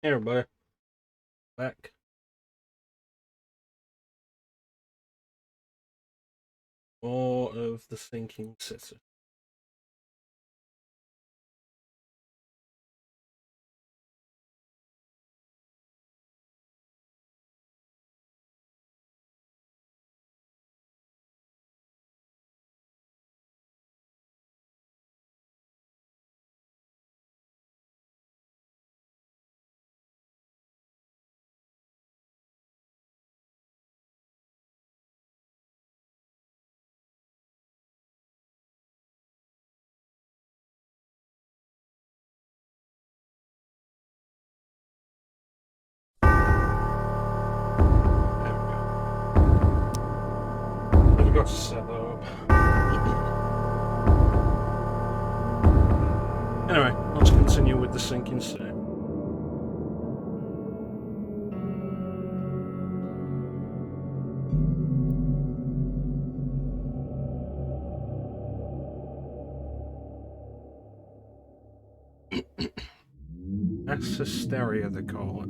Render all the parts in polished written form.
Hey everybody, back. More of the sinking city. There we go. Never got to set that up. Anyway, let's continue with the sinking city. Mass hysteria, they call it.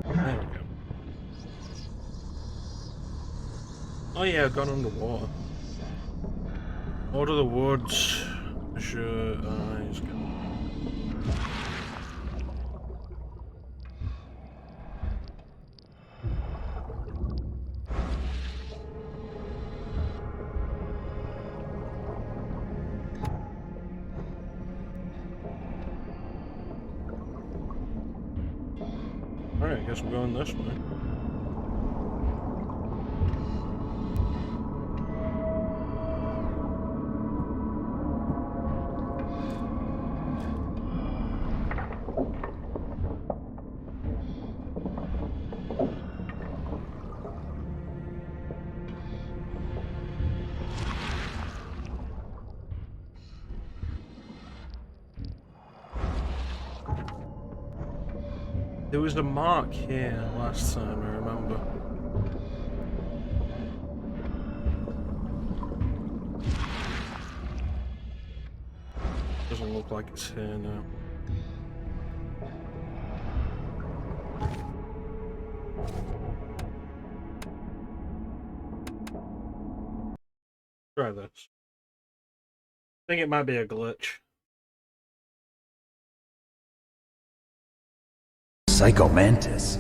There we go. Oh yeah, I've gone underwater. Out of the woods. Sure, he's good. Alright, I guess we're going this way. There was a mark here last time, I remember. Doesn't look like it's here now. Try this. I think it might be a glitch. Psychomantis.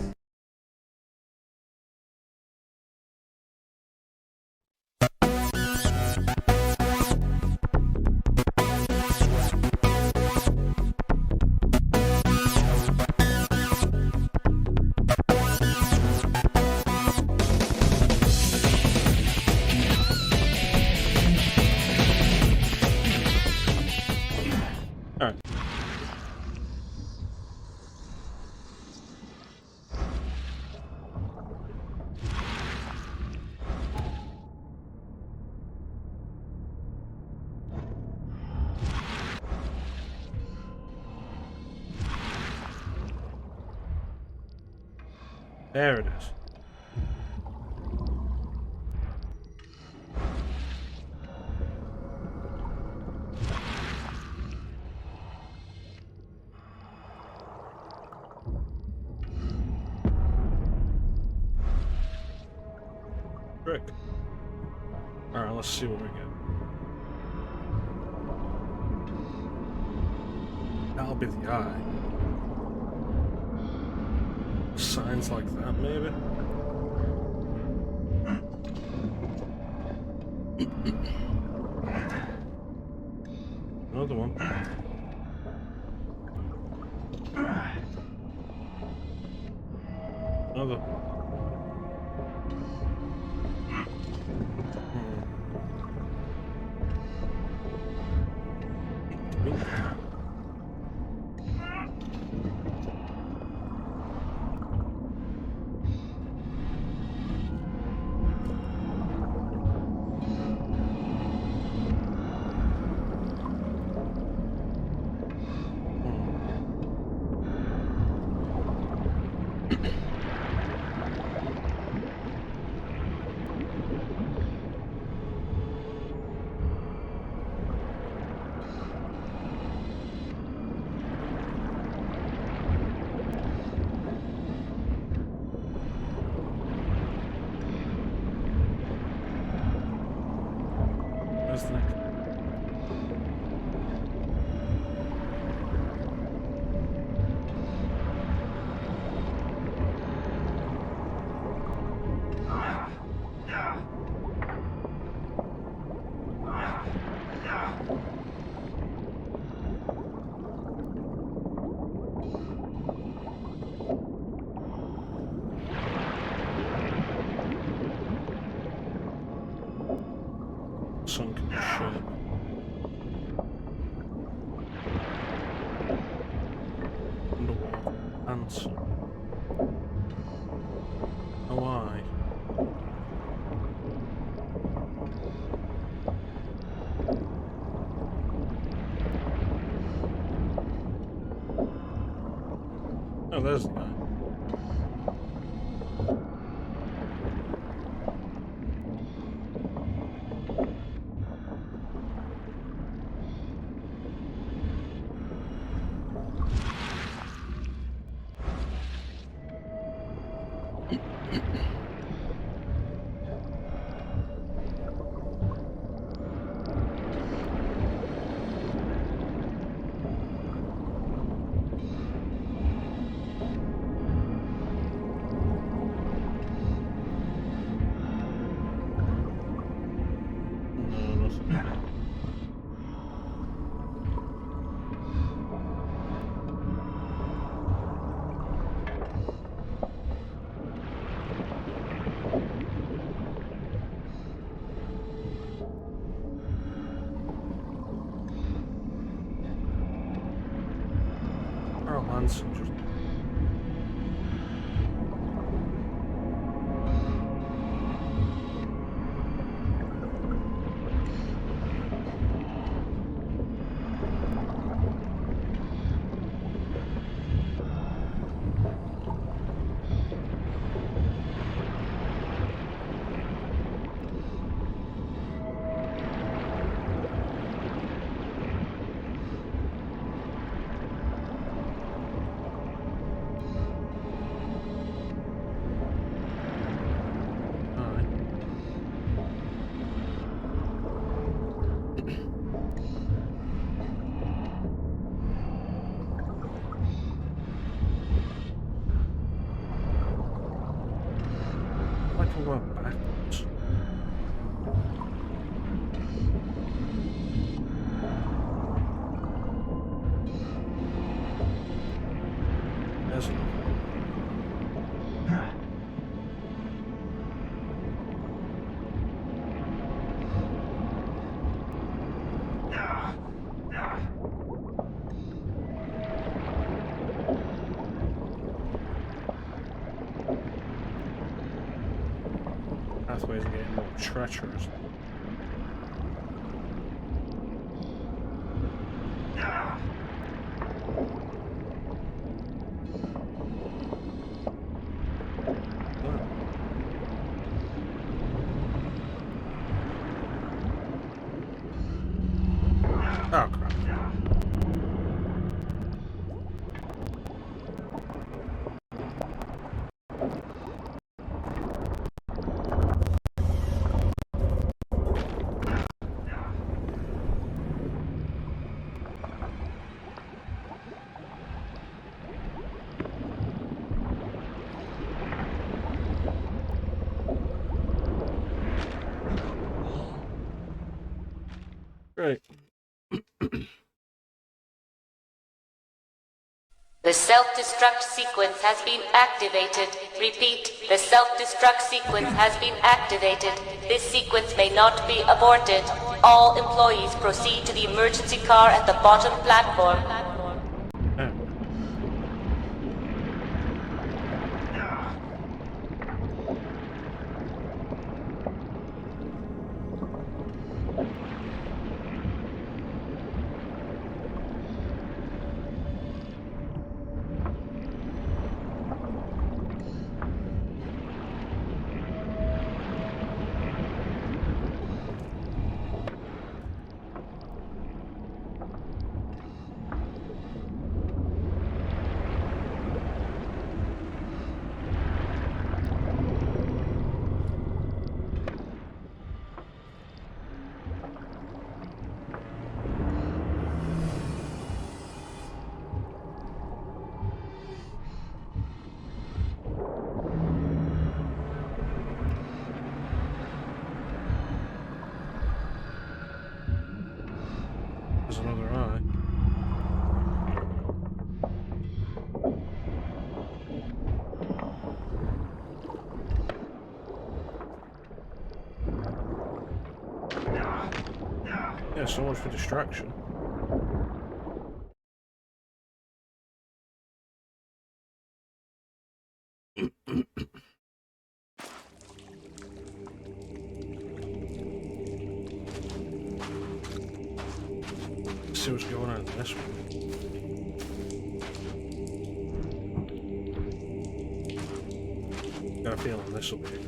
Alright. There it is. Trick. Alright, let's see what we get. That'll be the eye. Signs like that, maybe? Another one. Another. Where's the next? Sunken ship. Underwater answer. Oh, why? Oh, there's the guy. No, nothing. Carl Hansen just. Alright. I can go backwards. There's another. Pathways are getting more treacherous. Oh crap. Right. The self-destruct sequence has been activated. Repeat, the self-destruct sequence has been activated. This sequence may not be aborted. All employees proceed to the emergency car at the bottom platform. Oh. another eye. Yeah, so much for distraction. Let's see what's going on in this one. Got a feeling this will be.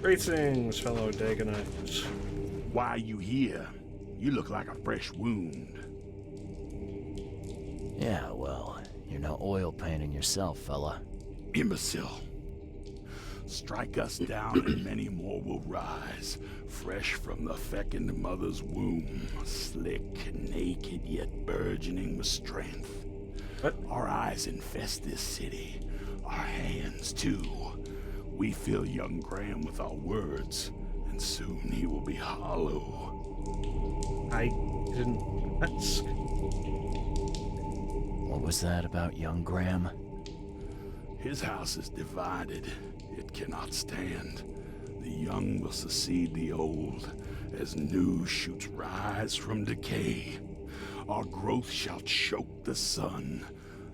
Greetings, fellow Dagonites. Why are you here? You look like a fresh wound. Yeah, well, you're no oil painting yourself, fella. Imbecile. Strike us down and many more will rise, fresh from the fecund mother's womb, slick, naked, yet burgeoning with strength. What? Our eyes infest this city, our hands too. We fill young Graham with our words, and soon he will be hollow. I didn't ask. What was that about young Graham? His house is divided. It cannot stand. The young will succeed the old, as new shoots rise from decay. Our growth shall choke the sun.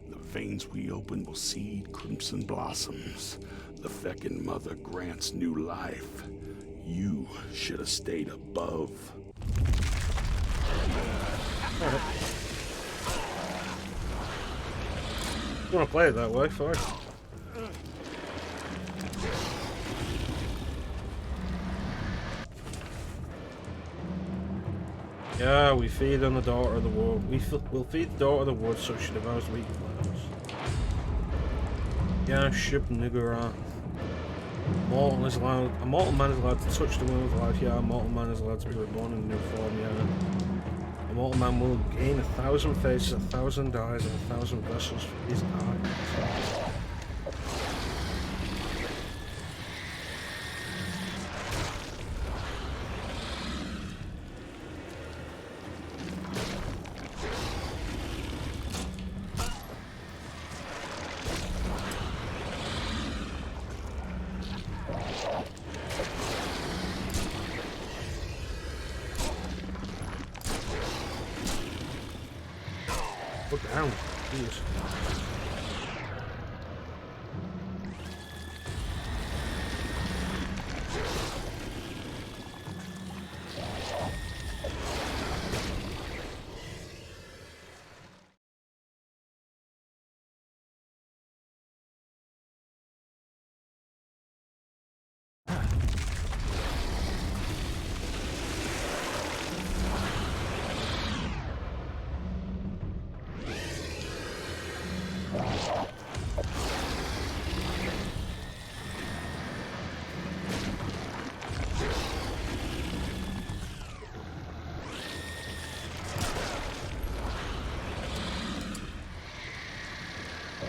The veins we open will seed crimson blossoms. The fecund mother grants new life. You should have stayed above. You want to play it that way, fine. Yeah, we feed on the daughter of the wood. We'll feed the daughter of the wood so she devours weak flowers. Yeah, ship nigger on. A mortal man is allowed to touch the womb of life, yeah. A mortal man is allowed to be reborn in a new form, yeah. A mortal man will gain 1,000 faces, 1,000 eyes, and 1,000 vessels for his eyes. Put down, Jesus.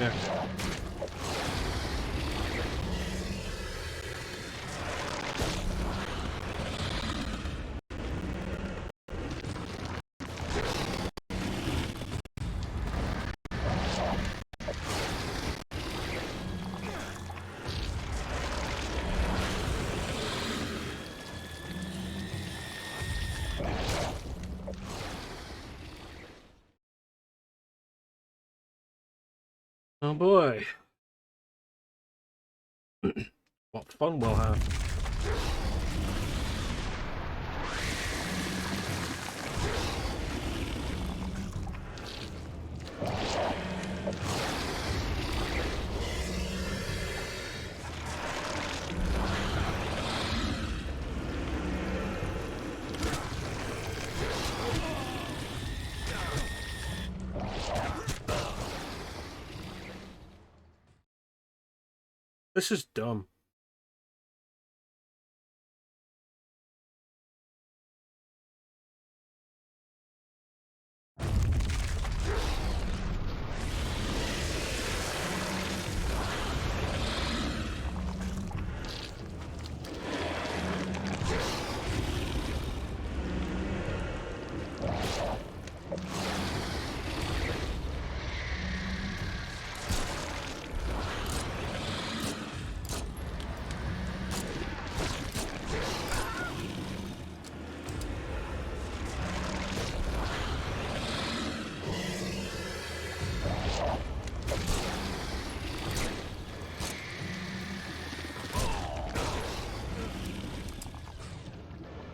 Yeah. Oh boy. What fun we'll have. This is dumb.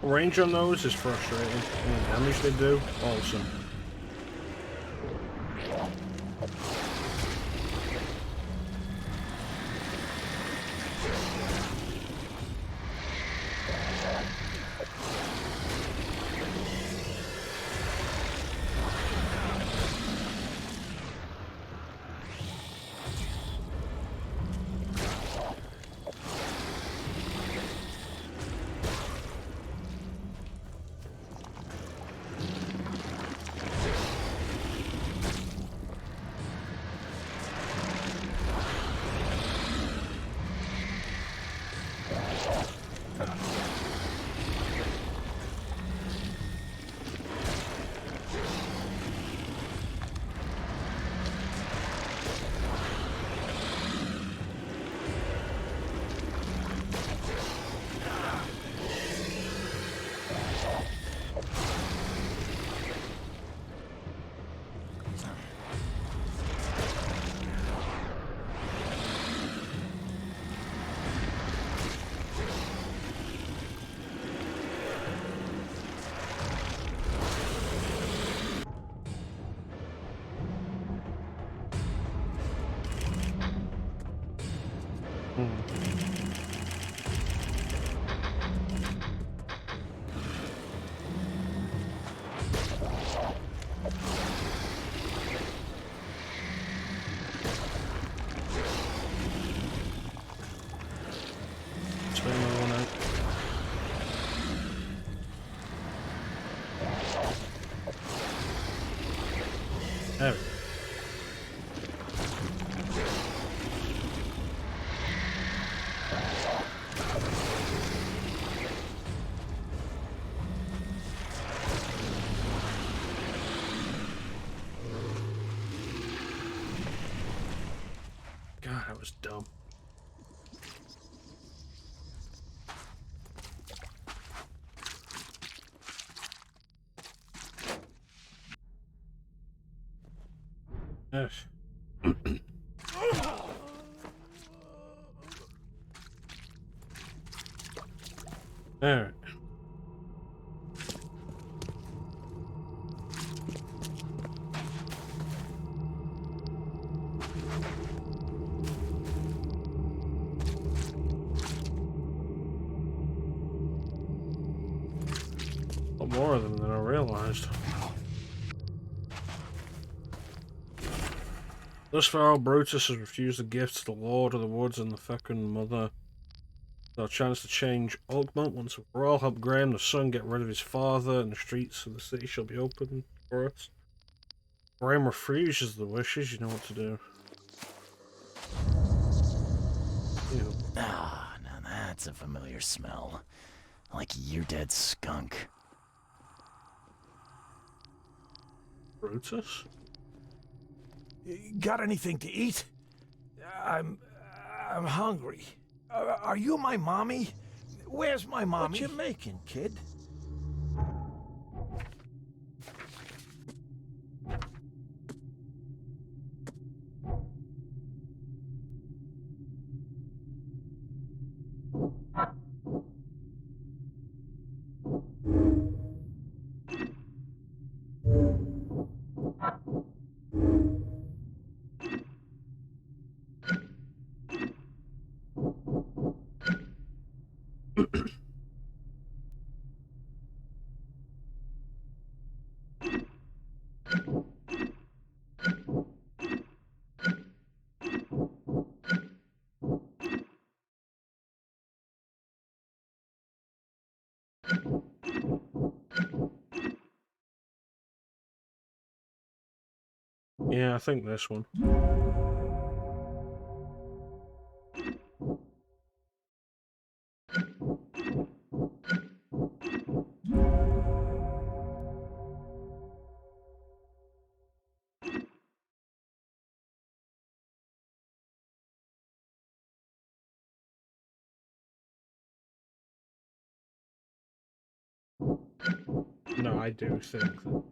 Range on those is frustrating. And the damage they do, awesome. There we go. God, that was dumb. Yes. Alright. A lot more of them than I realized. Thus far, Brutus has refused the gifts to the Lord of the Woods and the Fecund Mother. Our chance to change augment once and for all. Help Graham, the son, get rid of his father, and the streets of the city shall be open for us. Graham refuses the wishes, you know what to do. Ew. Ah, now that's a familiar smell. Like year-dead skunk. Brutus? Got anything to eat? I'm hungry. Are you my mommy? Where's my mommy? What you making, kid? Yeah, I think this one. No, I do think that.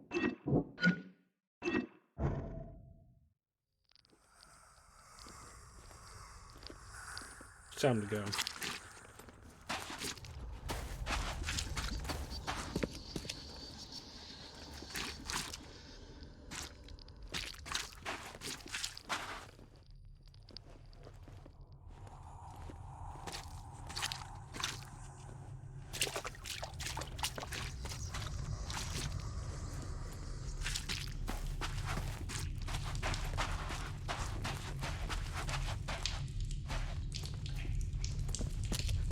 Time to go.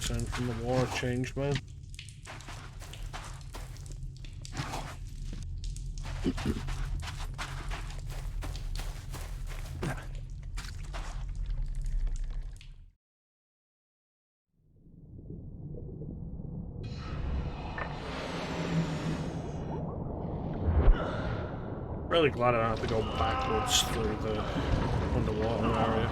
Time from the war changed, man. Really glad I don't have to go backwards through the underwater area.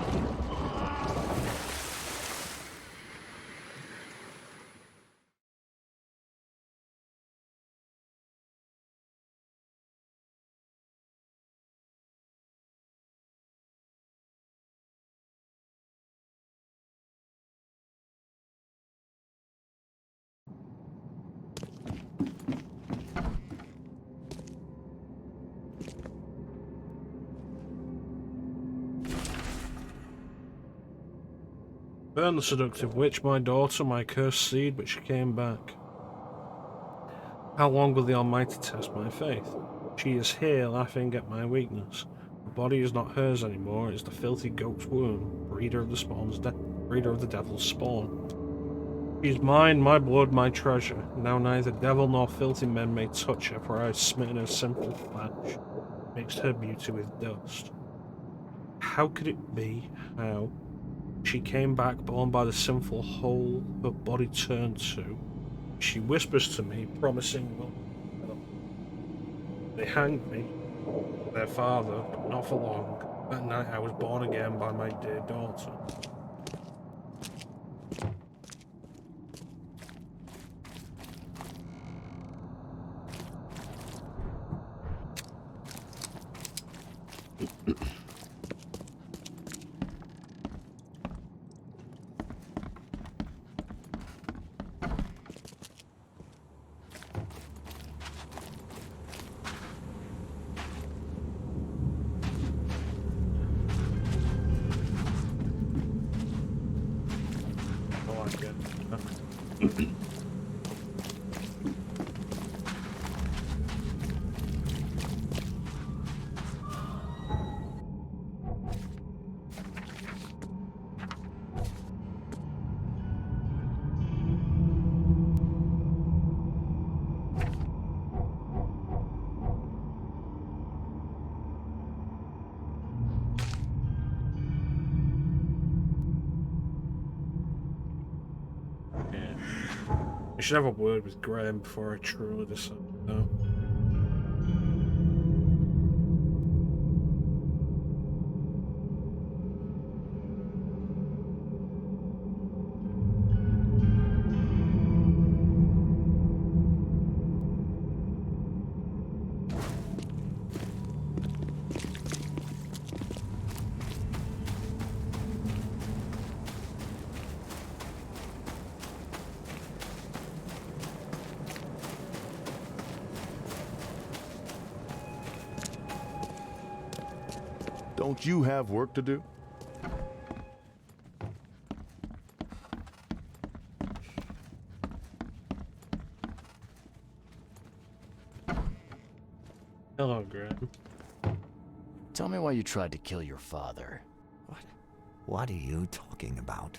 Burn the seductive witch, my daughter, my cursed seed, but she came back. How long will the Almighty test my faith? She is here, laughing at my weakness. The body is not hers anymore, it is the filthy goat's womb, breeder of the devil's spawn. She is mine, my blood, my treasure. Now neither devil nor filthy men may touch her, for I have smitten her simple flesh, mixed her beauty with dust. How could it be? How? She came back, born by the sinful hole her body turned to. She whispers to me, promising, well, they hanged me, their father, but not for long. That night I was born again by my dear daughter. I should have a word with Graham before I truly decide. No. Don't you have work to do? Hello, Graham. Tell me why you tried to kill your father. What are you talking about?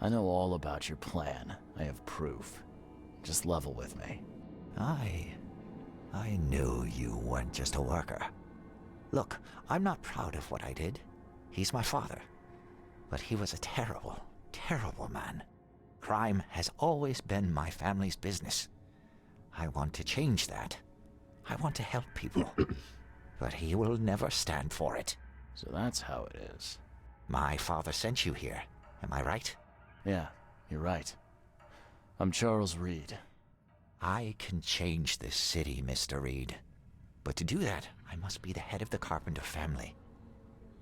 I know all about your plan. I have proof. Just level with me. I knew you weren't just a worker. Look, I'm not proud of what I did. He's my father. But he was a terrible, terrible man. Crime has always been my family's business. I want to change that. I want to help people. But he will never stand for it. So that's how it is. My father sent you here. Am I right? Yeah, you're right. I'm Charles Reed. I can change this city, Mr. Reed. But to do that, I must be the head of the Carpenter family.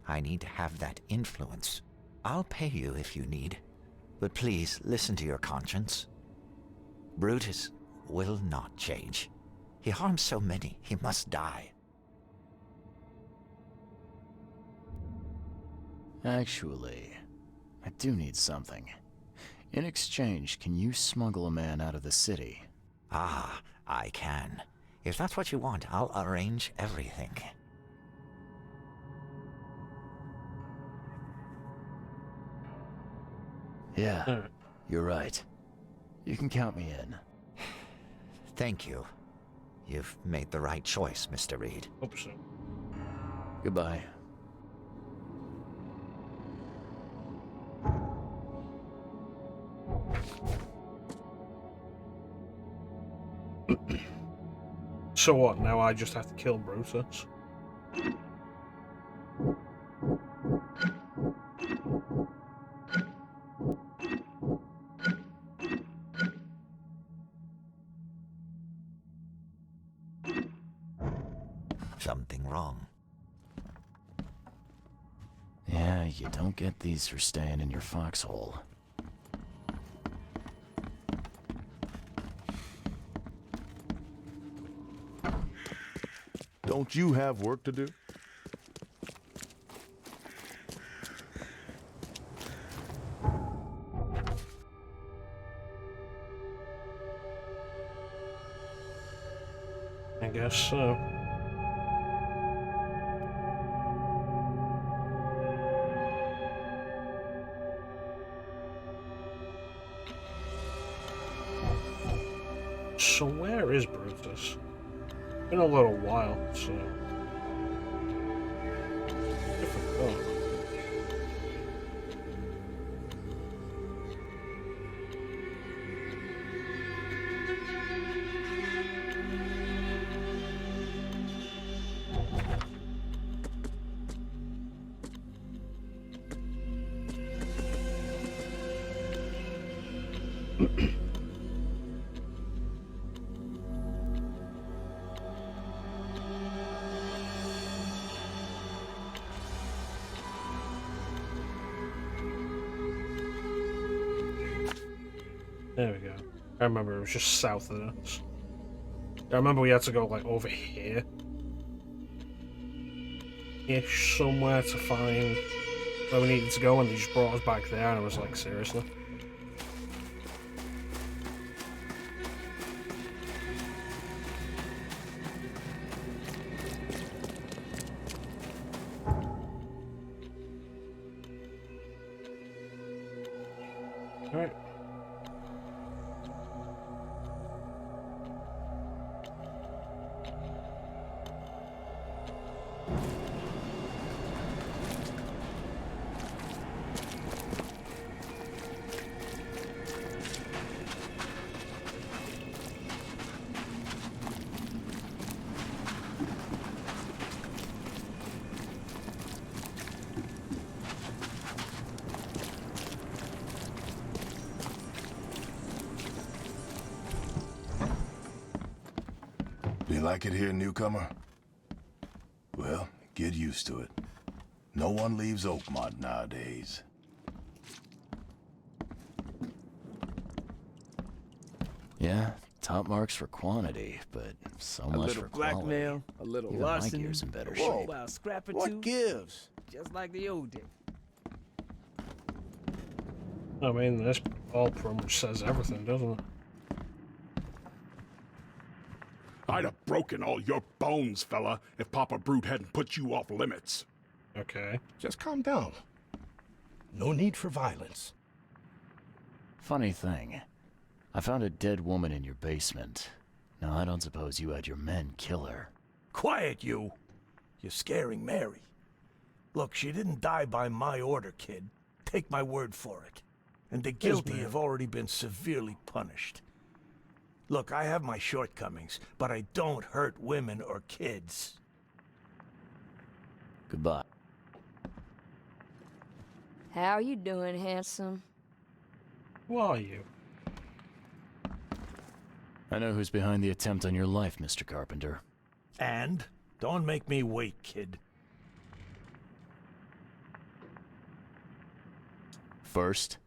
I need to have that influence. I'll pay you if you need. But please, listen to your conscience. Brutus will not change. He harms so many, he must die. Actually, I do need something. In exchange, can you smuggle a man out of the city? Ah, I can. If that's what you want, I'll arrange everything. Yeah, you're right. You can count me in. Thank you. You've made the right choice, Mr. Reed. Hope so. Goodbye. So what, now I just have to kill Brutus? Something wrong. Yeah, you don't get these for staying in your foxhole. Don't you have work to do? I guess so. So where is Brutus? Been a little while, so I forgot. There we go. I remember it was just south of us. I remember we had to go like over here. Ish somewhere to find where we needed to go, and they just brought us back there, and I was like, seriously? Alright. Do you like it here, newcomer? Well, get used to it. No one leaves Oakmont nowadays. Yeah, top marks for quantity, but so much for blackmail, quality. a little Even my larceny. gear's in better Whoa, shape. wow, scrap or two. What gives? Just like the old days. I mean, this all pretty much says everything, doesn't it? I'd have broken all your bones, fella, if Papa Brute hadn't put you off limits. Okay. Just calm down. No need for violence. Funny thing, I found a dead woman in your basement. Now, I don't suppose you had your men kill her. Quiet, you. You're scaring Mary. Look, she didn't die by my order, kid. Take my word for it. And the guilty have already been severely punished. Look, I have my shortcomings, but I don't hurt women or kids. Goodbye. How you doing, handsome? Who are you? I know who's behind the attempt on your life, Mr. Carpenter. And don't make me wait, kid. First,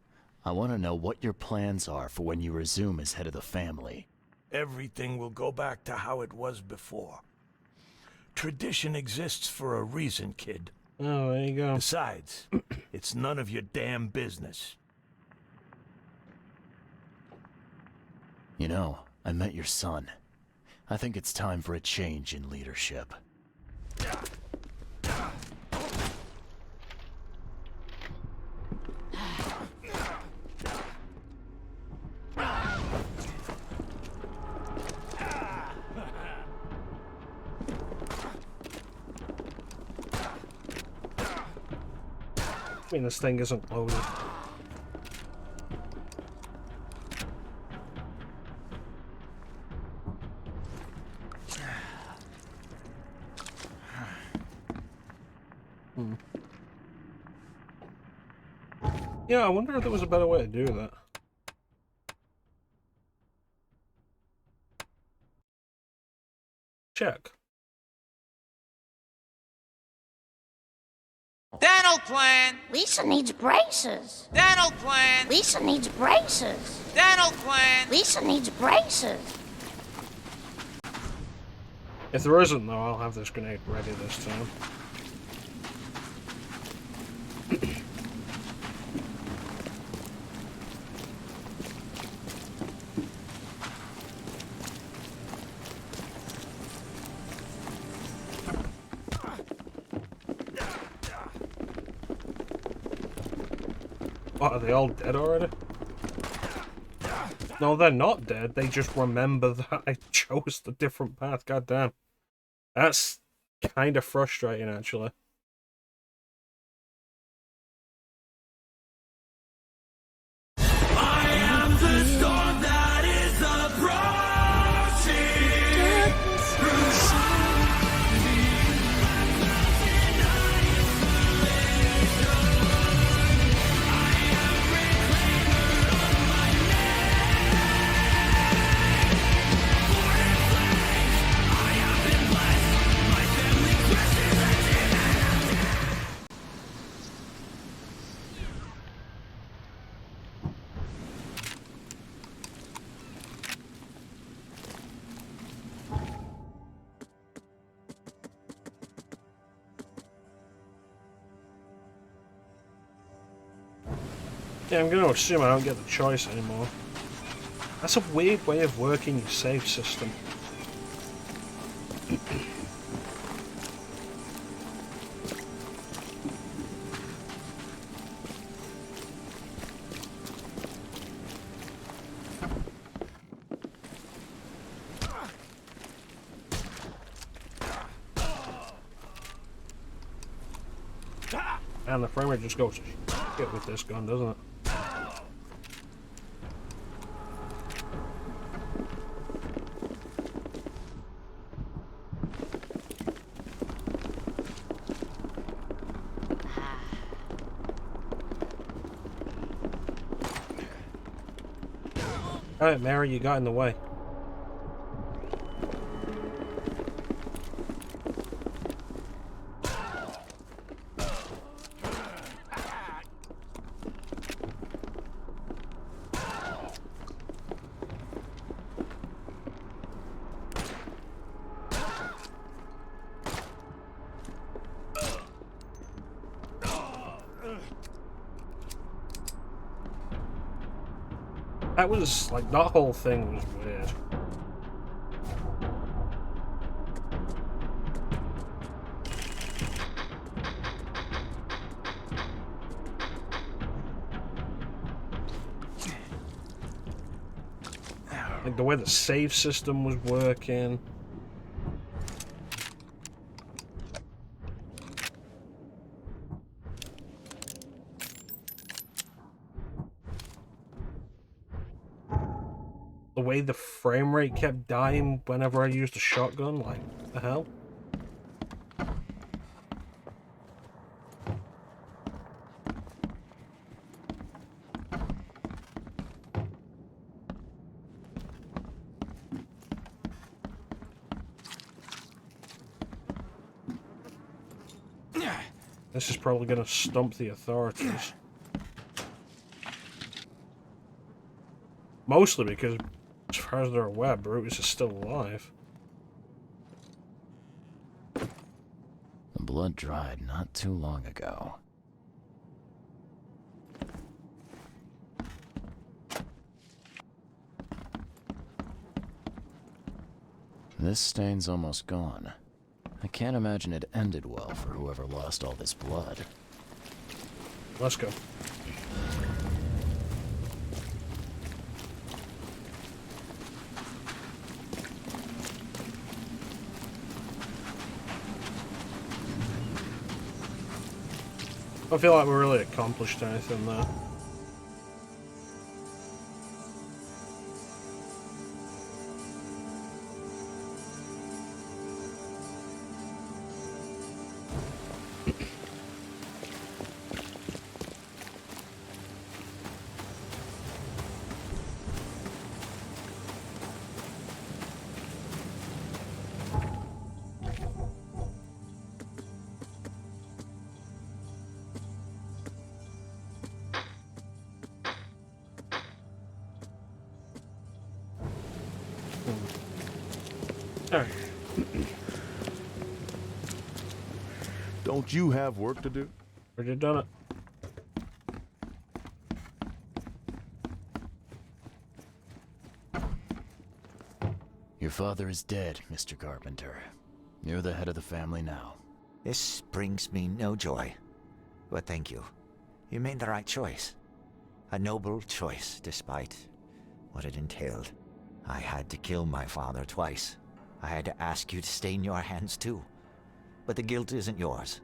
I want to know what your plans are for when you resume as head of the family. Everything will go back to how it was before. Tradition exists for a reason, kid. Oh, there you go. Besides, it's none of your damn business. You know, I met your son. I think it's time for a change in leadership. I mean, this thing isn't loaded. Yeah, I wonder if there was a better way to do that. Check. Dental plan! Lisa needs braces. Dental plan! Lisa needs braces. Dental plan! Lisa needs braces. If there isn't, though, I'll have this grenade ready this time. What, are they all dead already? No, they're not dead. They just remember that I chose the different path. God damn. That's kind of frustrating, actually. I am the storm that is Yeah, I'm going to assume I don't get the choice anymore. That's a weird way of working your save system. And the frame rate just goes to shit with this gun, doesn't it? Alright, Mary, you got in the way. That was, like, that whole thing was weird. Like, the way the save system was working. The way the frame rate kept dying whenever I used a shotgun, like, what the hell? This is probably gonna stump the authorities. Mostly because, as far as they're aware, Brutus is still alive. The blood dried not too long ago. This stain's almost gone. I can't imagine it ended well for whoever lost all this blood. Let's go. I feel like we really accomplished anything there. Don't you have work to do? Already done it. Your father is dead, Mr. Carpenter. You're the head of the family now. This brings me no joy. But thank you. You made the right choice. A noble choice, despite what it entailed. I had to kill my father twice. I had to ask you to stain your hands too. But the guilt isn't yours.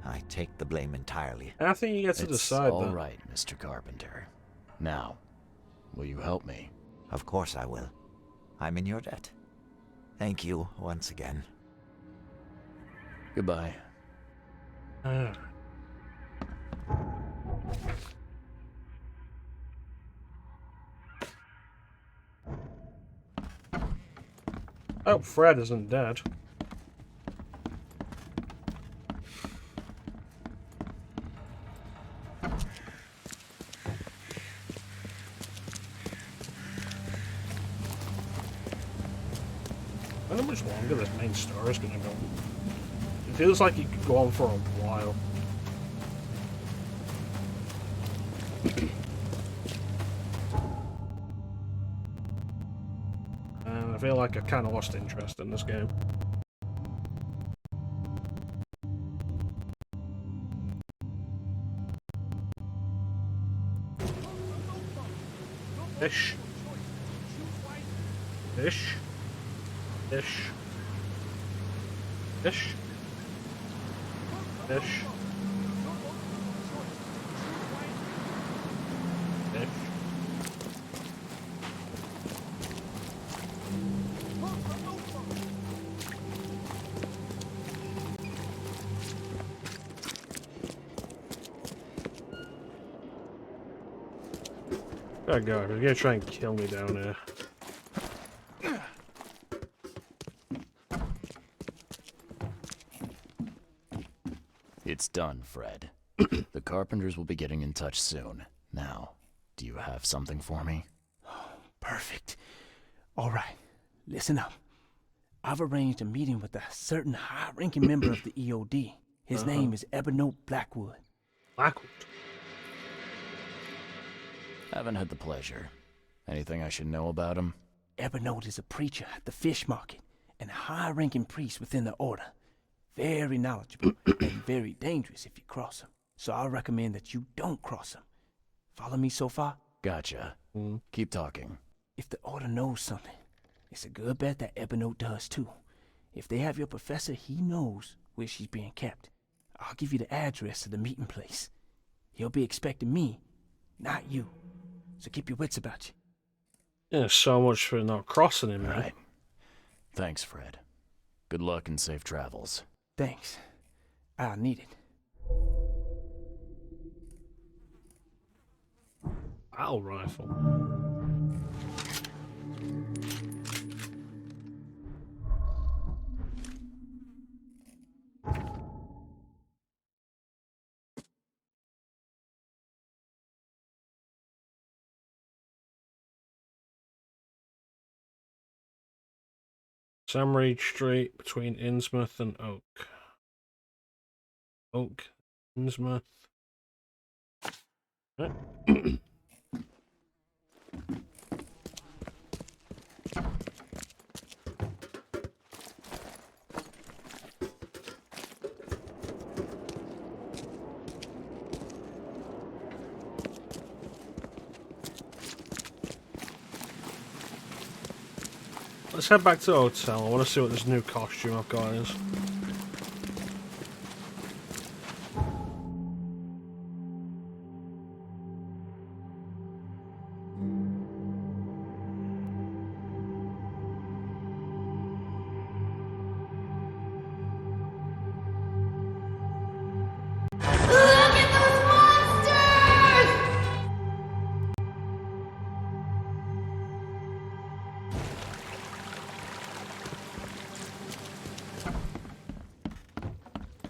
I take the blame entirely. I think you get to decide. It's all right, Mr. Carpenter. Now, will you help me? Of course I will. I'm in your debt. Thank you once again. Goodbye. Oh, Fred isn't dead. I wonder how much longer this main story is going to go. It feels like it could go on for a while. And I feel like I kind of lost interest in this game. Fish. Fish. Fish. Fish. Fish. Fish. Oh god, they're gonna try and kill me down there. It's done, Fred. The Carpenters will be getting in touch soon. Now, do you have something for me? Perfect. All right, listen up. I've arranged a meeting with a certain high-ranking member of the EOD. His name is Ebony Blackwood. Blackwood? Haven't had the pleasure. Anything I should know about him? Ebony is a preacher at the fish market and a high-ranking priest within the order. Very knowledgeable and very dangerous if you cross him. So I recommend that you don't cross him. Follow me so far? Gotcha. Keep talking. If the order knows something, it's a good bet that Ebony does too. If they have your professor, he knows where she's being kept. I'll give you the address of the meeting place. He'll be expecting me, not you. So keep your wits about you. Yeah, so much for not crossing him, right? Thanks, Fred. Good luck and safe travels. Thanks. I'll need it. Battle rifle. Sam Reed Street between Innsmouth and Oak. Oak, Innsmouth. Right. Let's head back to the hotel. I want to see what this new costume I've got is.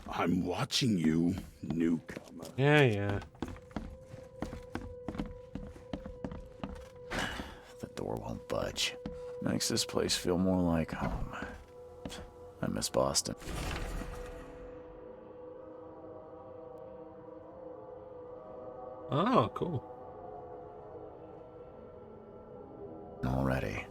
I'm watching you, newcomer. Yeah. The door won't budge. Makes this place feel more like home. I miss Boston. Oh, cool. Already.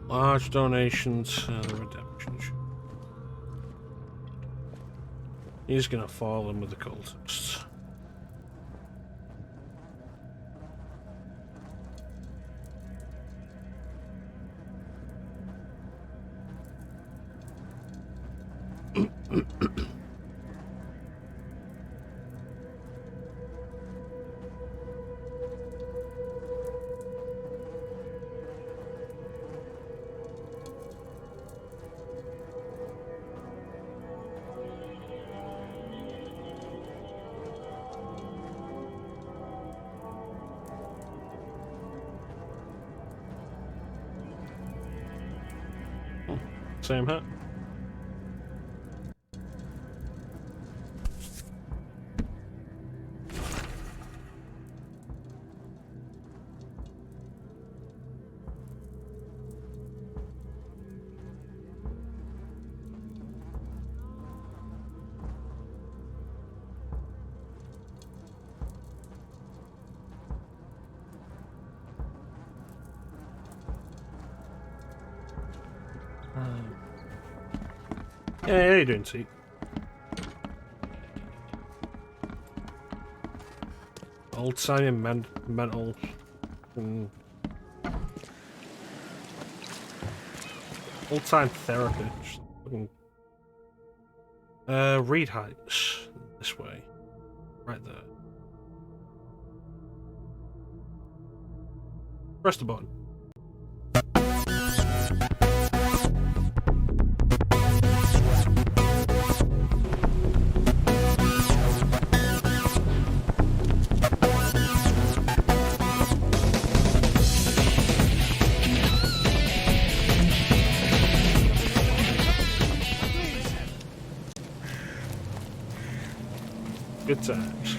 Large donations, the redemption. He's gonna fall in with the cultists. Same hat. Yeah, how you doing, T? Old-timey mental old-time therapy. Just fucking Reed Heights. This way. Right there. Press the button. Good times.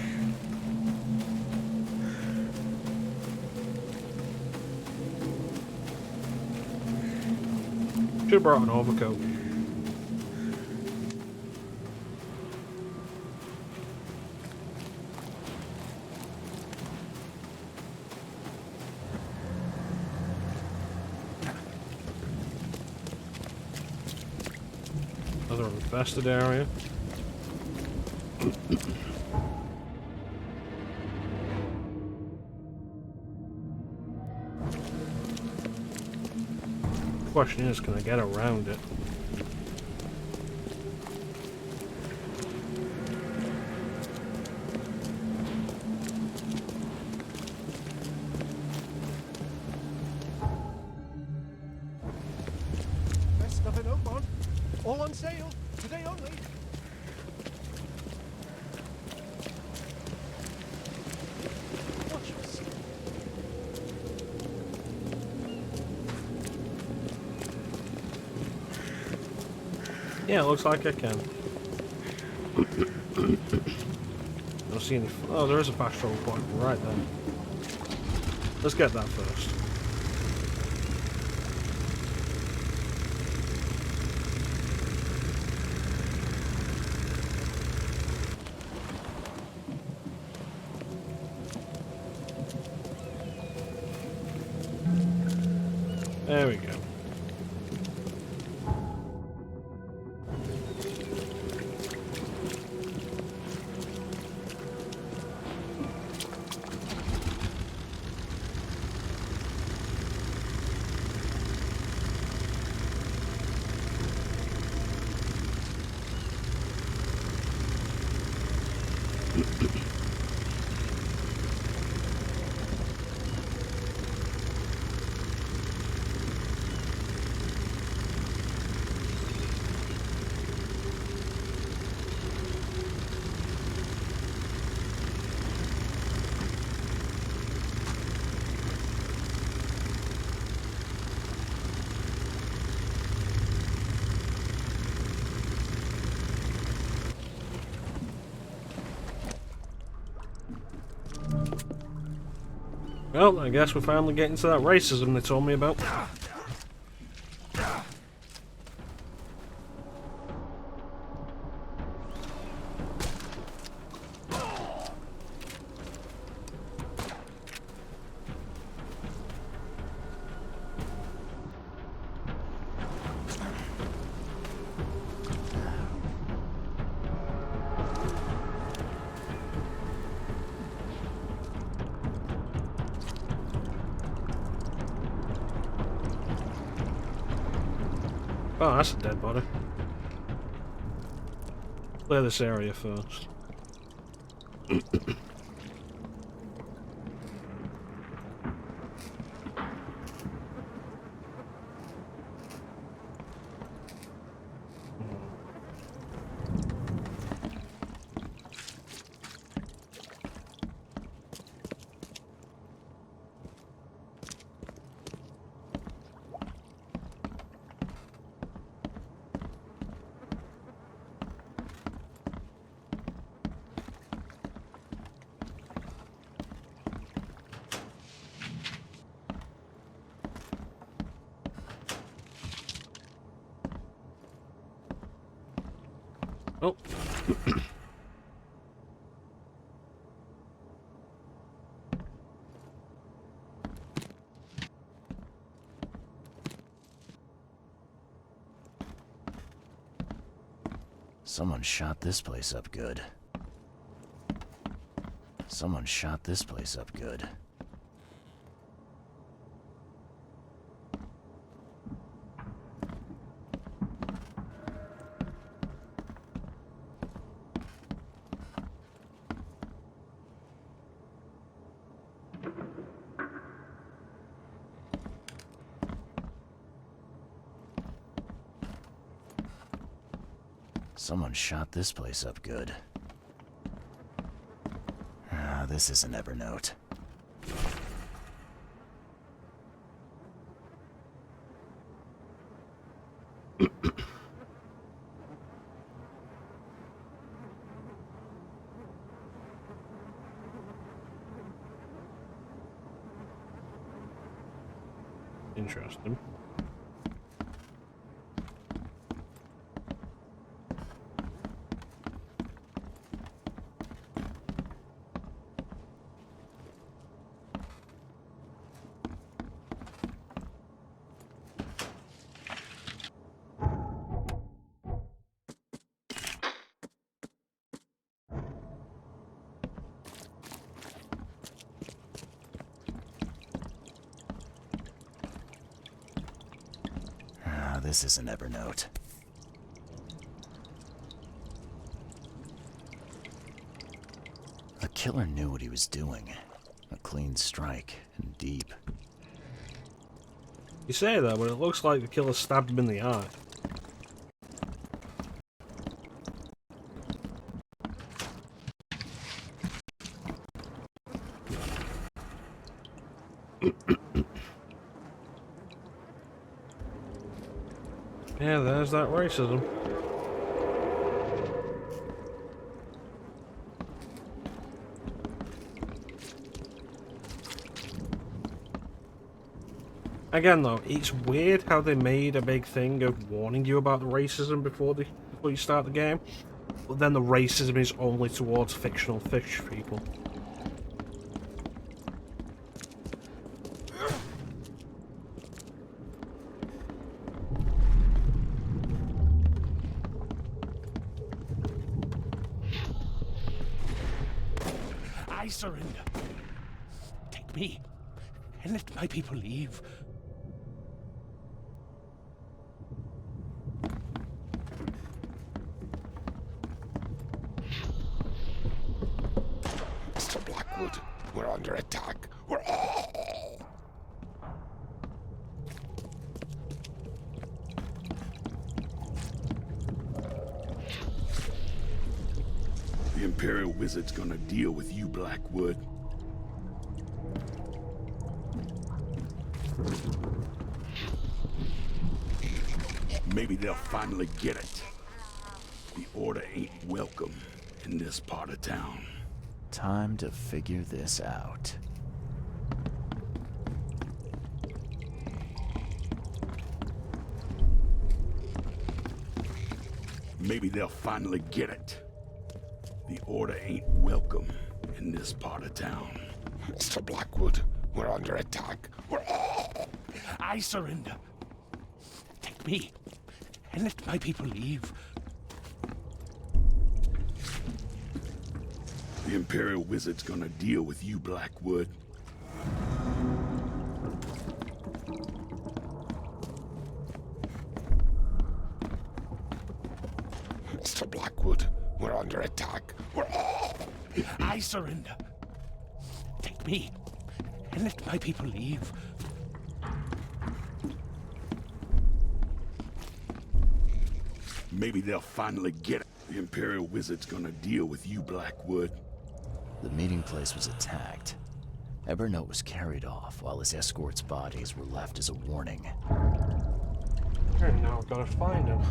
Should have brought an overcoat. Another infested area. Question is, can I get around it? Best stuff in Oakmont. All on sale. Today only. Watch us. Yeah, it looks like I can. Don't see any. Oh, there is a fast travel point right there. Let's get that first. There we go. Well, I guess we're finally getting to that racism they told me about. Oh, that's a dead body. Clear this area first. Oh. Someone shot this place up good. Someone shot this place up good. Someone shot this place up good. Ah, this is an Evernote. Interesting. This is an Evernote. The killer knew what he was doing. A clean strike, and deep. You say that, but it looks like the killer stabbed him in the eye. Yeah, there's that racism. Again, though, it's weird how they made a big thing of warning you about the racism before you start the game, but then the racism is only towards fictional fish people. I surrender. Take me, and let my people leave. Mr. Blackwood, we're under attack. We're... The Imperial Wizard's gonna deal with you, Blackwood. Maybe they'll finally get it. The Order ain't welcome in this part of town. Time to figure this out. Maybe they'll finally get it. The Order ain't welcome in this part of town. Mr. Blackwood, we're under attack. We're... I surrender. Take me, and let my people leave. The Imperial Wizard's gonna deal with you, Blackwood. Mr. Blackwood, we're under attack. We're... I surrender. Take me, and let my people leave. Maybe they'll finally get it. The Imperial Wizard's gonna deal with you, Blackwood. The meeting place was attacked. Evernote was carried off while his escort's bodies were left as a warning. And now I've got to find him.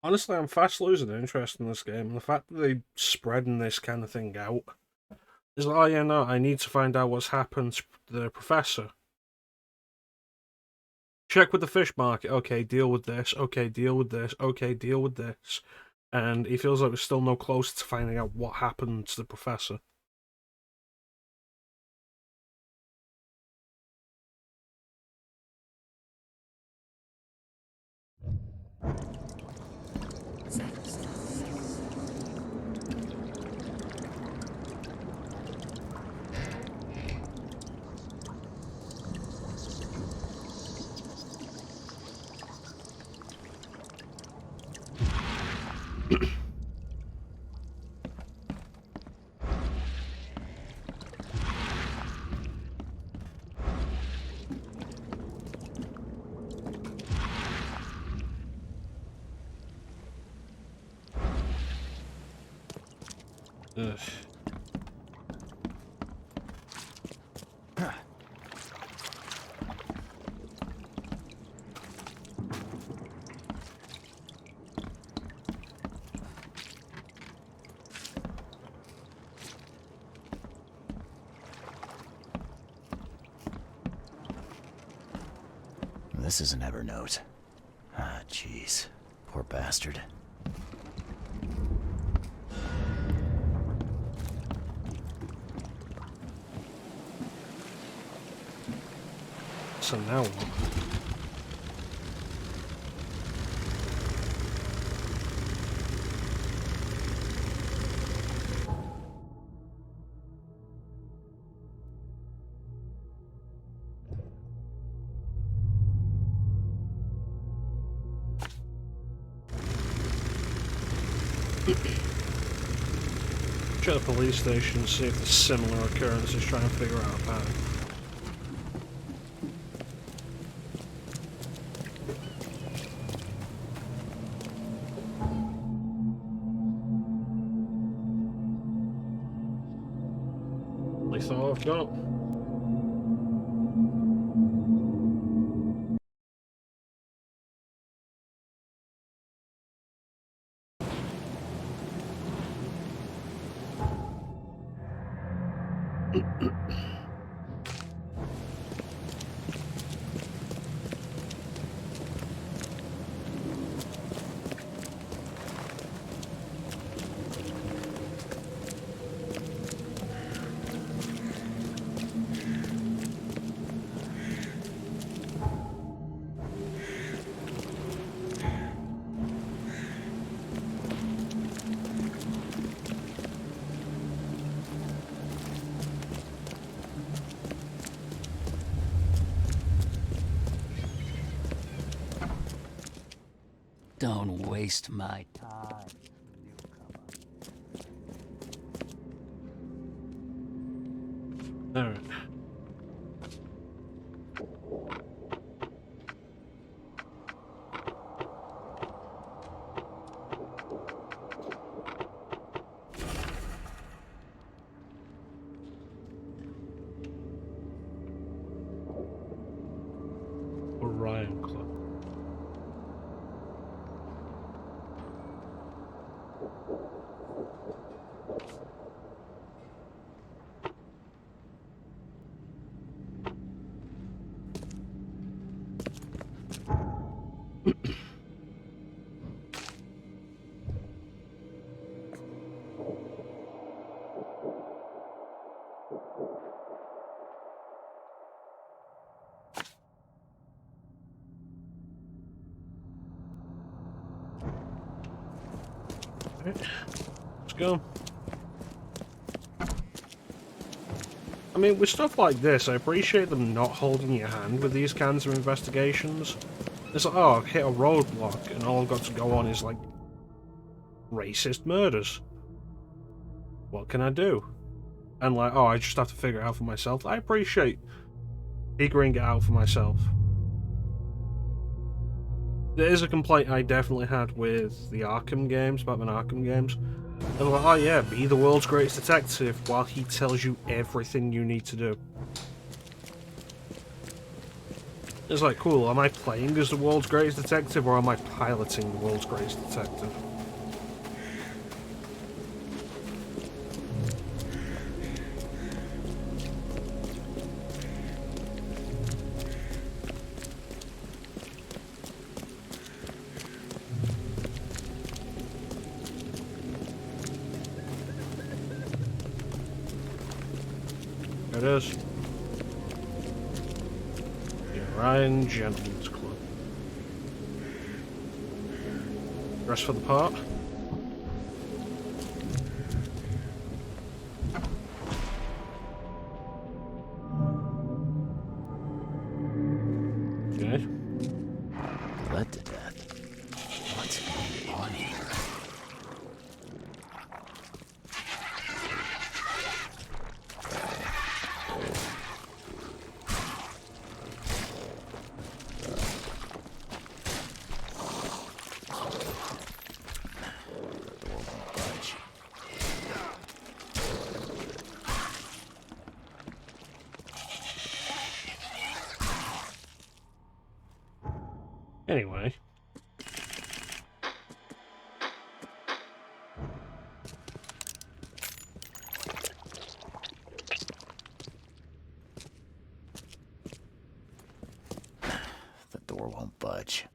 Honestly, I'm fast losing interest in this game. The fact that they're spreading this kind of thing out is like, oh yeah, no, I need to find out what's happened to the professor. Check with the fish market. Okay, deal with this. Okay, deal with this. Okay, deal with this. And he feels like we're still no closer to finding out what happened to the professor. Ugh. this isn't Evernote. Ah, jeez. Poor bastard. So now what? Check the police station, see if there's similar occurrences, try and figure out a pattern. At least all I've got. Don't waste my time. Alright. Orion Club. Let's go. I mean, with stuff like this, I appreciate them not holding your hand with these kinds of investigations. It's like, oh, I've hit a roadblock, and all I've got to go on is, like, racist murders. What can I do? And, like, oh, I just have to figure it out for myself. I appreciate figuring it out for myself. There is a complaint I definitely had with the Arkham games, Batman Arkham games. They're like, oh yeah, be the world's greatest detective while he tells you everything you need to do. It's like, cool, am I playing as the world's greatest detective or am I piloting the world's greatest detective? There it is. The Orion Gentlemen's Club. Dress for the part. Okay. Bled to death. What's going on here? Anyway. The door door won't budge.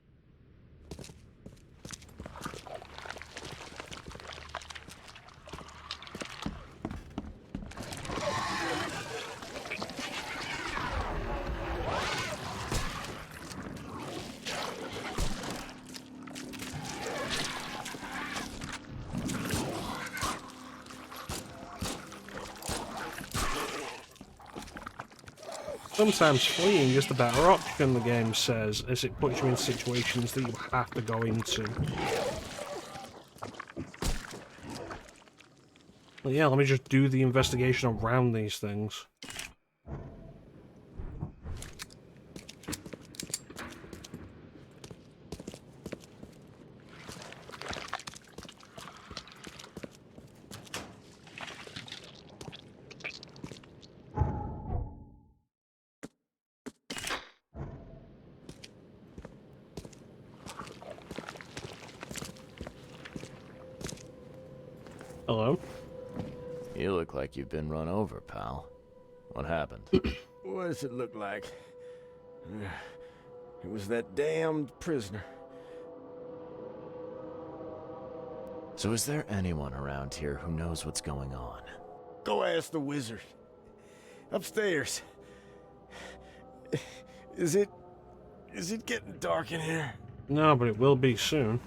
Sometimes fleeing is the better option, the game says, as it puts you in situations that you have to go into. But yeah, let me just do the investigation around these things. Hello? You look like you've been run over, pal. What happened? What does it look like? It was that damned prisoner. So is there anyone around here who knows what's going on? Go ask the wizard. Upstairs. Is it getting dark in here? No, but it will be soon.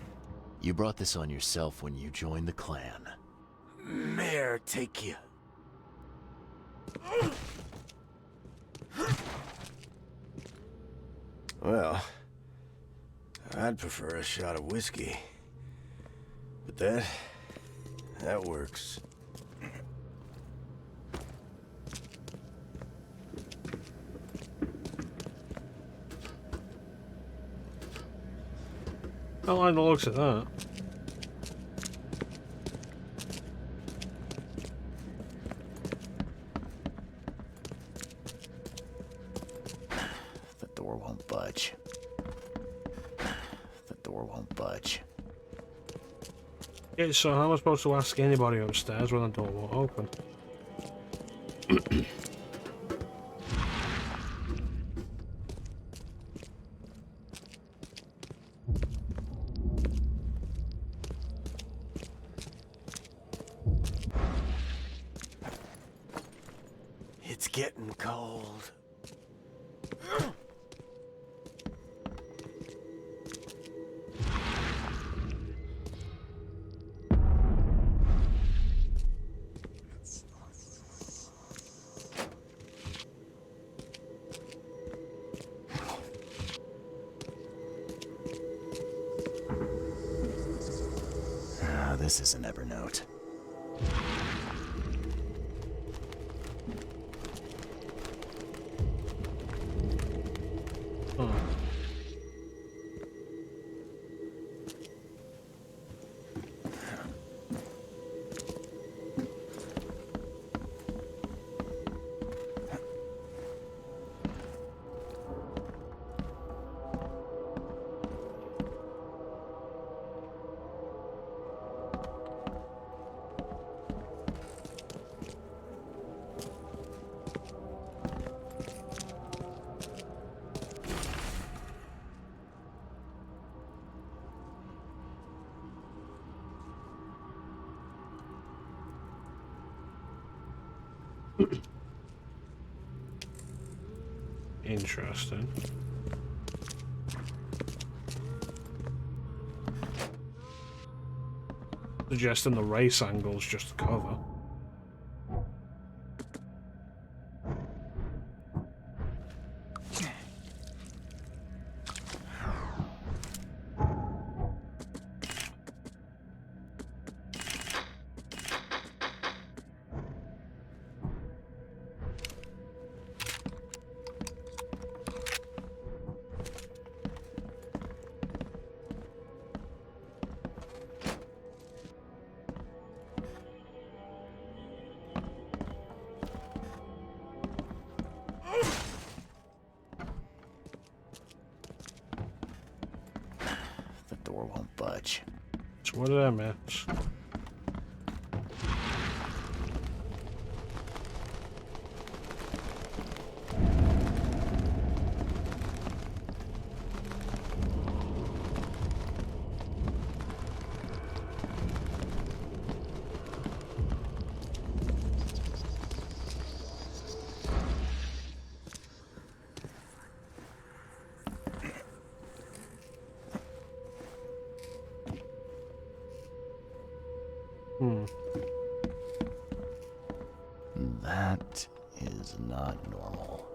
You brought this on yourself when you joined the clan. Mayor, take you. Well, I'd prefer a shot of whiskey. But that works. I like the looks of that. The door won't budge. The door won't budge. Yeah, so how am I supposed to ask anybody upstairs when the door won't open? It's getting cold. This is an Evernote. Interesting. Suggesting the race angle's just a cover. The door won't budge. So what did I miss? That is not normal.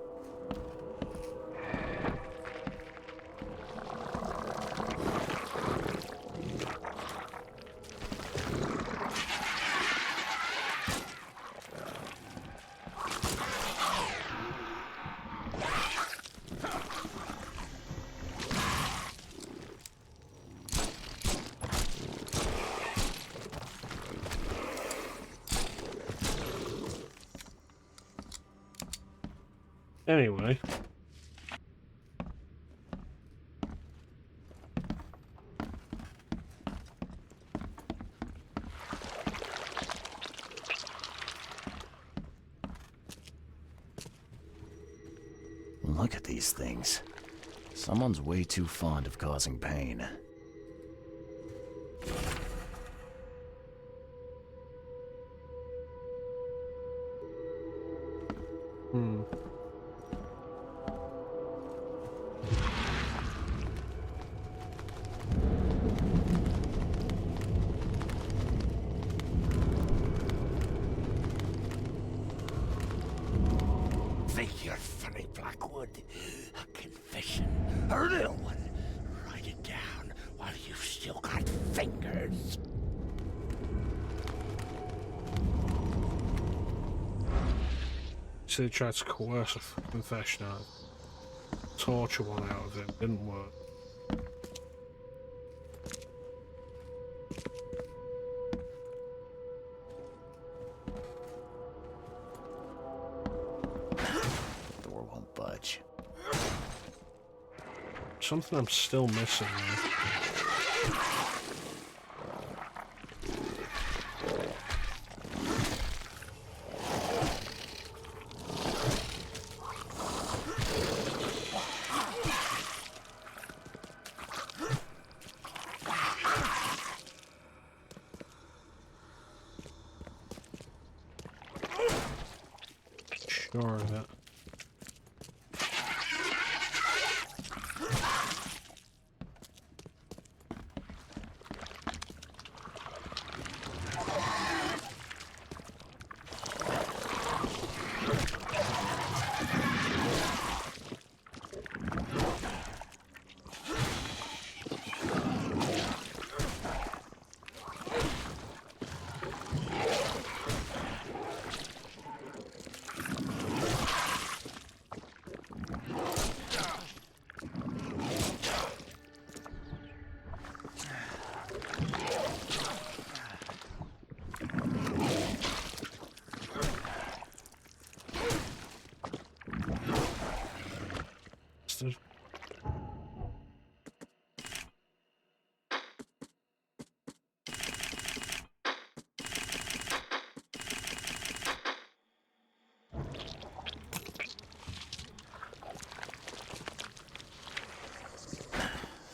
Anyway. Look at these things. Someone's way too fond of causing pain. Think you're funny, Blackwood? A confession, a real one. Write it down while you've still got fingers. So they tried to coerce a confession out, torture one out of him, didn't work. Door won't budge. Something I'm still missing though. Sure of it.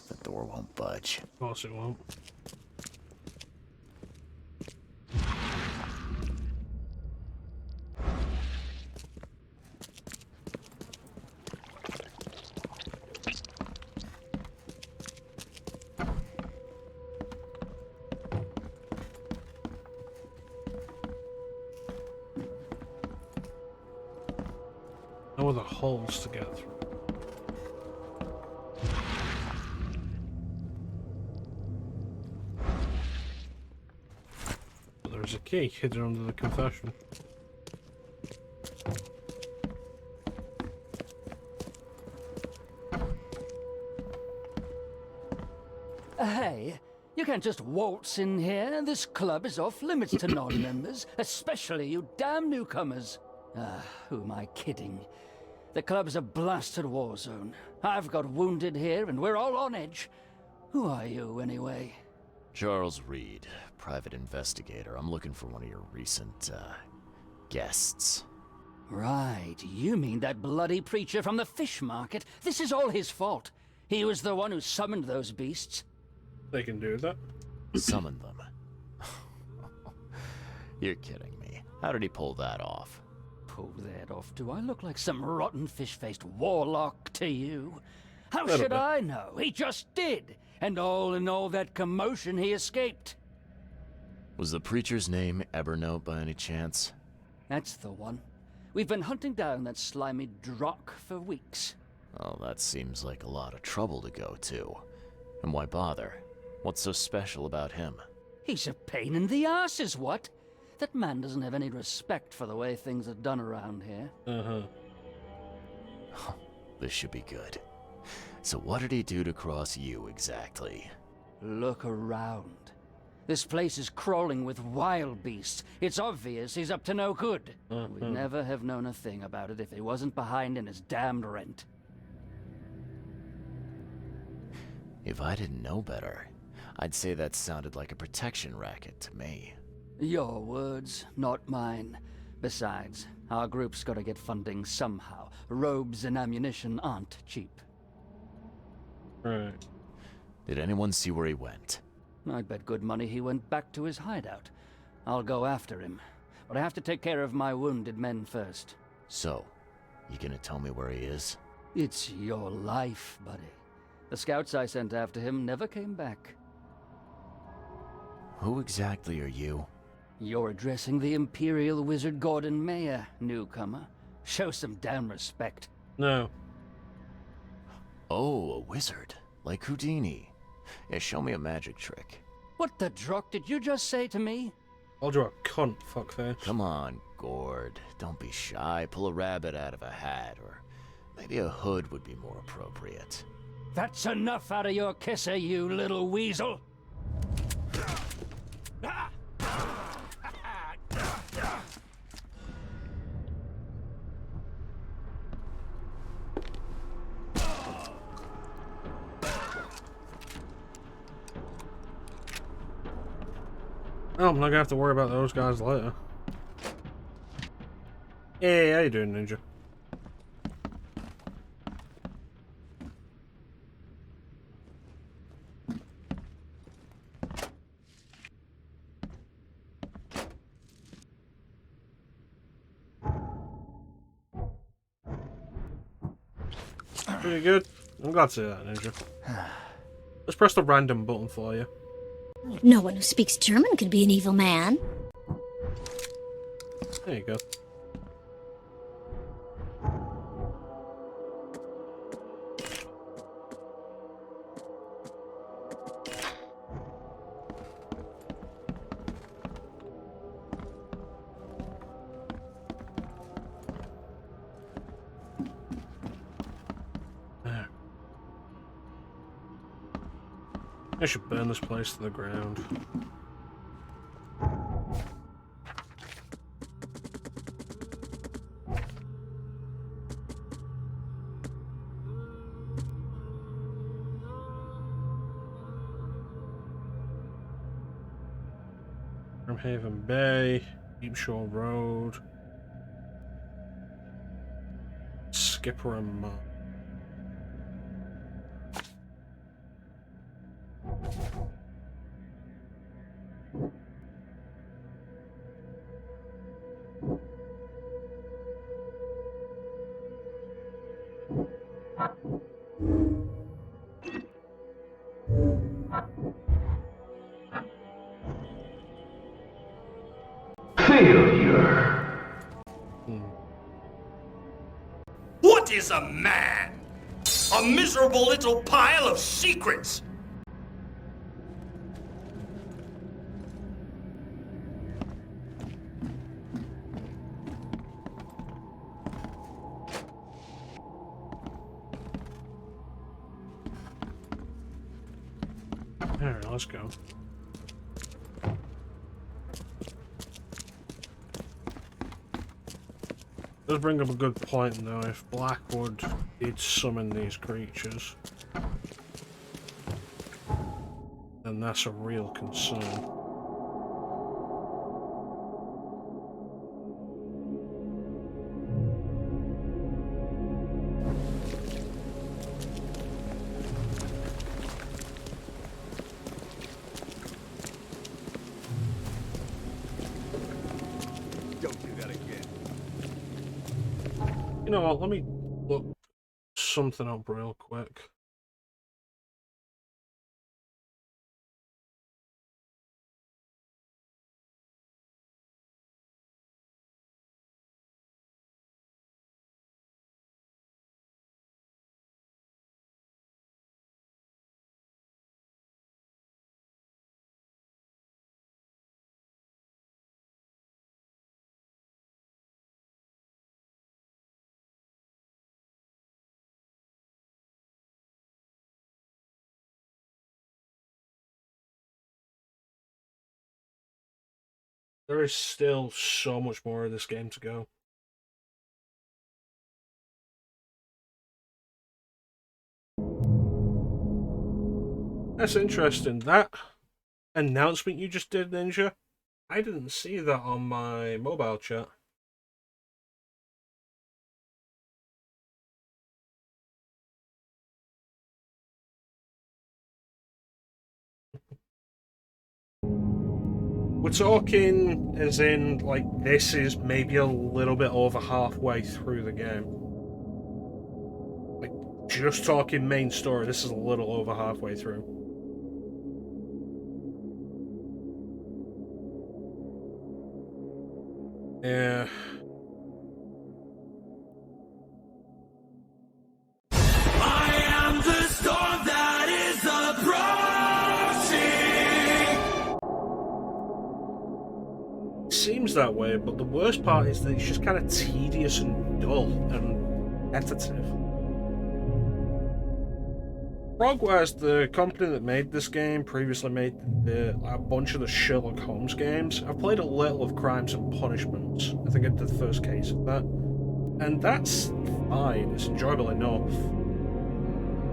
The door won't budge. Of course it won't. No other holes to get through. But there's a key hidden under the confession. Hey, you can't just waltz in here. This club is off limits to non-members, especially you damn newcomers. Who am I kidding? The club's a blasted war zone. I've got wounded here, and we're all on edge. Who are you, anyway? Charles Reed, private investigator. I'm looking for one of your recent, guests. Right, you mean that bloody preacher from the fish market? This is all his fault. He was the one who summoned those beasts. They can do that. Summon them. You're kidding me. How did he pull that off? Pull that off? Do I look like some rotten fish-faced warlock to you? How Little should bit. I know? He just did. And all in all that commotion, he escaped. Was the preacher's name Evernote by any chance? That's the one. We've been hunting down that slimy drock for weeks. Oh, that seems like a lot of trouble to go to. And why bother? What's so special about him? He's a pain in the arse, is what? That man doesn't have any respect for the way things are done around here. This should be good. So what did he do to cross you exactly? Look around. This place is crawling with wild beasts. It's obvious he's up to no good. We'd never have known a thing about it if he wasn't behind in his damned rent. If I didn't know better, I'd say that sounded like a protection racket to me. Your words, not mine. Besides, our group's gotta get funding somehow. Robes and ammunition aren't cheap. Right. Did anyone see where he went? I'd bet good money he went back to his hideout. I'll go after him, but I have to take care of my wounded men first. So, you gonna tell me where he is? It's your life, buddy. The scouts I sent after him never came back. Who exactly are you? You're addressing the Imperial Wizard Gordon Mayer, newcomer. Show some damn respect. No. Oh, a wizard. Like Houdini. Yeah, show me a magic trick. What the drock did you just say to me? I'll draw a cunt, fuckface. Come on, Gord. Don't be shy. Pull a rabbit out of a hat, or maybe a hood would be more appropriate. That's enough out of your kisser, you little weasel! Oh, I'm not gonna have to worry about those guys later. Hey, how you doing, Ninja? Pretty good. I'm glad to see that, Ninja. Let's press the random button for you. No one who speaks German could be an evil man. There you go. There. I should burn this place to the ground. Haven Bay, Deepshore Road, Skipper and Mark. What is a man? A miserable little pile of secrets! Alright, let's go. Does bring up a good point though. If Blackwood did summon these creatures, then that's a real concern. Don't do that again. You know what, let me look something up real quick. There is still so much more of this game to go. That's interesting. That announcement you just did, Ninja, I didn't see that on my mobile chat. We're talking as in, like, this is maybe a little bit over halfway through the game. Like, just talking main story, this is a little over halfway through. Yeah. I am the storm that is approaching. Seems that way, but the worst part is that it's just kind of tedious and dull and repetitive. Frogwares, the company that made this game, previously made a bunch of the Sherlock Holmes games. I've played a little of Crimes and Punishments. I think I did the first case of that. And that's fine, it's enjoyable enough.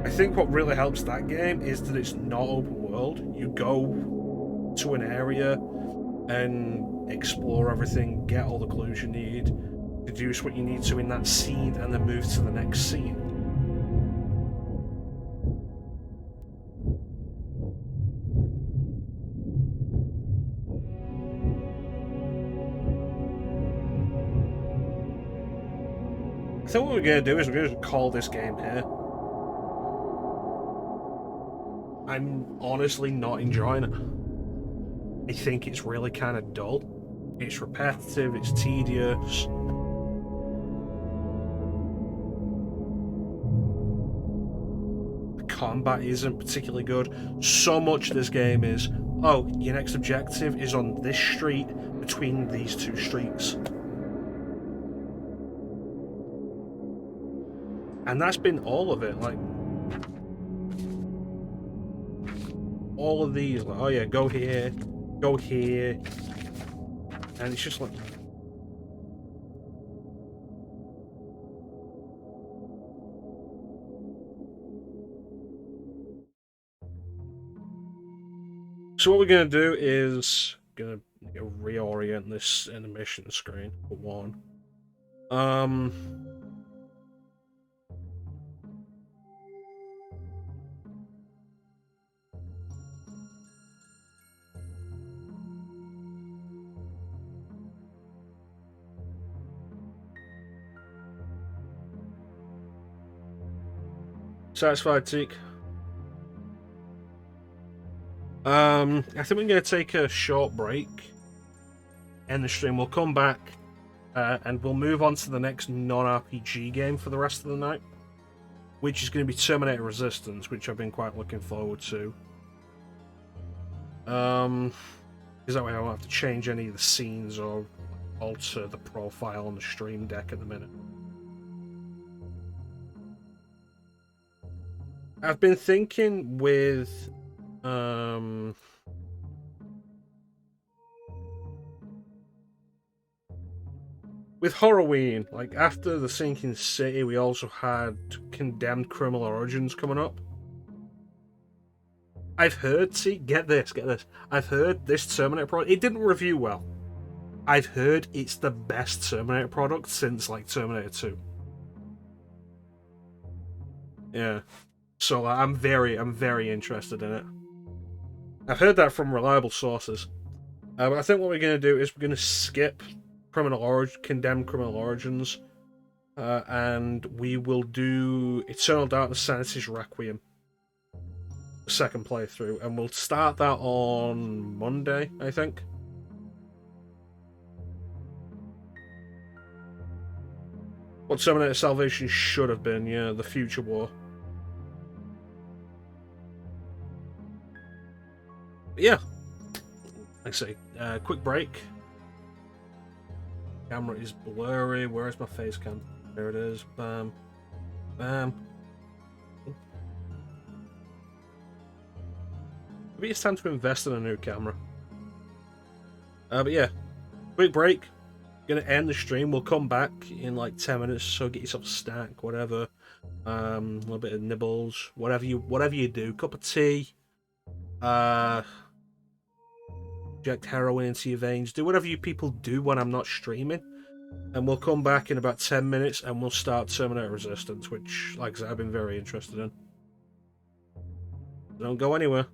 I think what really helps that game is that it's not open world. You go to an area and explore everything, get all the clues you need, deduce what you need to in that scene, and then move to the next scene. I think what we're going to do is we're going to call this game here. I'm honestly not enjoying it. I think it's really kind of dull. It's repetitive, it's tedious. The combat isn't particularly good. So much of this game is, oh, your next objective is on this street between these two streets. And that's been all of it, like all of these, like, oh yeah, go here, and it's just like, so what we're gonna do is gonna reorient this animation screen for one. Satisfied, Teak? I think we're going to take a short break. End the stream. We'll come back and we'll move on to the next non-RPG game for the rest of the night, which is going to be Terminator Resistance, which I've been quite looking forward to. Because that way I won't have to change any of the scenes or alter the profile on the stream deck at the minute. I've been thinking with Horrorween, like after the Sinking City, we also had Condemned Criminal Origins coming up. I've heard, see, get this. I've heard this Terminator product, it didn't review well. I've heard it's the best Terminator product since like Terminator 2. Yeah. So I'm very interested in it. I've heard that from reliable sources. But I think what we're going to do is we're going to skip Condemned Criminal Origins, and we will do Eternal Darkness Sanity's Requiem, the second playthrough, and we'll start that on Monday, I think. What Terminator Salvation should have been, yeah, the Future War. Yeah, like I say, quick break. Camera is blurry. Where is my face cam? There it is. Bam. Bam. Maybe it's time to invest in a new camera. But yeah, quick break. Gonna end the stream. We'll come back in like 10 minutes. So get yourself a snack, whatever. A little bit of nibbles, whatever you do. Cup of tea. Inject heroin into your veins. Do whatever you people do when I'm not streaming. And we'll come back in about 10 minutes and we'll start Terminator Resistance, which, like I said, I've been very interested in. Don't go anywhere.